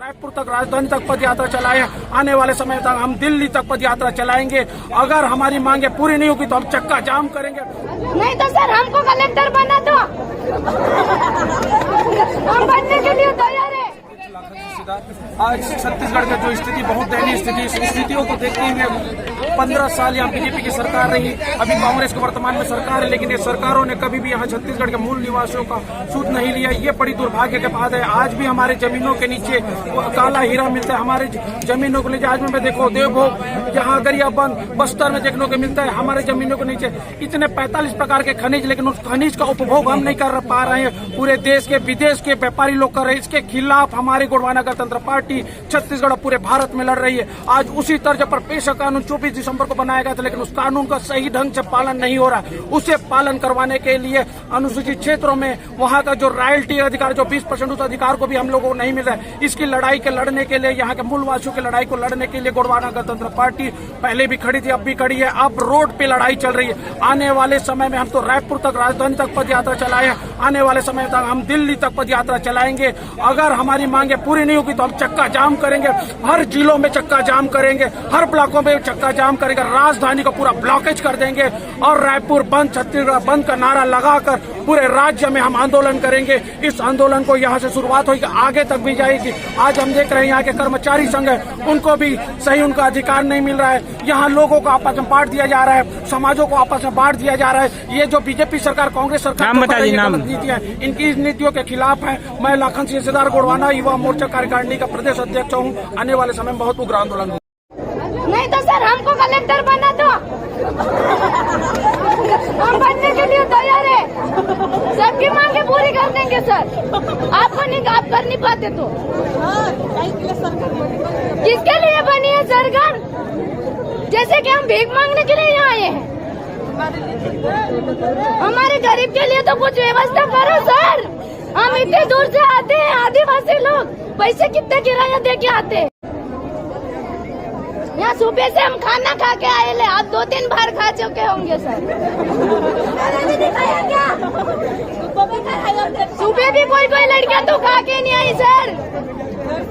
रायपुर तक, राजधानी तक पद यात्रा चलाए हैं। आने वाले समय तक हम दिल्ली तक पद यात्रा चलाएंगे। अगर हमारी मांगे पूरी नहीं होगी तो हम चक्का जाम करेंगे। नहीं तो सर हमको कलेक्टर बना दो, हम बनने के लिए तैयार है। आज छत्तीसगढ़ का जो स्थिति बहुत दयनीय स्थिति, इस स्थितियों को देखते हुए 15 साल यहाँ बीजेपी की सरकार रही, अभी कांग्रेस की वर्तमान में सरकार है, लेकिन ये सरकारों ने कभी भी यहाँ छत्तीसगढ़ के मूल निवासियों का सूद नहीं लिया। ये बड़ी दुर्भाग्य के बात है। आज भी हमारे जमीनों के नीचे काला हीरा मिलता है। हमारे जमीनों के नीचे आज में देखो देवभोग, यहाँ गरियाबंद, बस्तर में देखने को मिलता है। हमारे जमीनों के नीचे इतने 45 प्रकार के खनिज, लेकिन उस खनिज का उपभोग हम नहीं कर पा रहे हैं। पूरे देश के विदेश के व्यापारी लोग कर रहे हैं। इसके खिलाफ हमारी गोंडवाना गणतंत्र पार्टी छत्तीसगढ़ पूरे भारत में लड़ रही है। आज उसी तर्ज पर पेशा कानून 24 दिसंबर को बनाया गया था, लेकिन उस कानून का सही ढंग से पालन नहीं हो रहा। उसे पालन करवाने के लिए अनुसूचित क्षेत्रों में वहां का जो रॉयल्टी अधिकार, जो 20% उस अधिकार को भी हम लोगों को नहीं मिल रहा है। इसकी लड़ाई के लड़ने के लिए, यहाँ के मूलवासियों की लड़ाई को लड़ने के लिए गोंडवाना गणतंत्र पार्टी पहले भी खड़ी थी, अब भी खड़ी है। अब रोड पे लड़ाई चल रही है। आने वाले समय में हम तो रायपुर तक, राजधानी तक पद यात्रा चलाए हैं। आने वाले समय तक हम दिल्ली तक पद यात्रा चलाएंगे। अगर हमारी मांगे पूरी नहीं होगी तो हम चक्का जाम करेंगे। हर जिलों में चक्का जाम करेंगे, हर ब्लॉकों में चक्का जाम करेंगे। राजधानी को पूरा ब्लॉकेज कर देंगे और रायपुर बंद, छत्तीसगढ़ बंद का नारा लगाकर पूरे राज्य में हम आंदोलन करेंगे। इस आंदोलन को यहाँ से शुरुआत होगी, आगे तक भी जाएगी। आज हम देख रहे हैं यहाँ के कर्मचारी संघ है, उनको भी सही उनका अधिकार नहीं मिल रहा है। यहाँ लोगों को आपस में बांट दिया जा रहा है, समाजों को आपस में बांट दिया जा रहा है। ये जो बीजेपी सरकार, कांग्रेस सरकार नीतियां, इनकी नीतियों के खिलाफ है। मैं लाखन सिंह सिद्धार्थ गोंडवाना युवा मोर्चा कार्यकारिणी का प्रदेश अध्यक्ष हूँ। आने वाले समय में बहुत उग्र आंदोलन होगा। नहीं तो सर हमको कलेक्टर बना दो, हम बनने के लिए तैयार है। सबकी मांगे पूरी कर देंगे सर। आपको नहीं, आप कर नहीं पाते तो किसके लिए बनी है सरकार? जैसे कि हम भीख मांगने के लिए यहाँ आए हैं। हमारे गरीब के लिए तो कुछ व्यवस्था करो सर। हम इतने दूर से आते हैं, आदिवासी लोग पैसे कितने किराया दे के आते हैं। यहाँ सुबह से हम खाना खा के आए ले, आप 2-3 बार खा चुके होंगे सर। सुबह भी कोई लड़कियां तो खा के नहीं आई सर।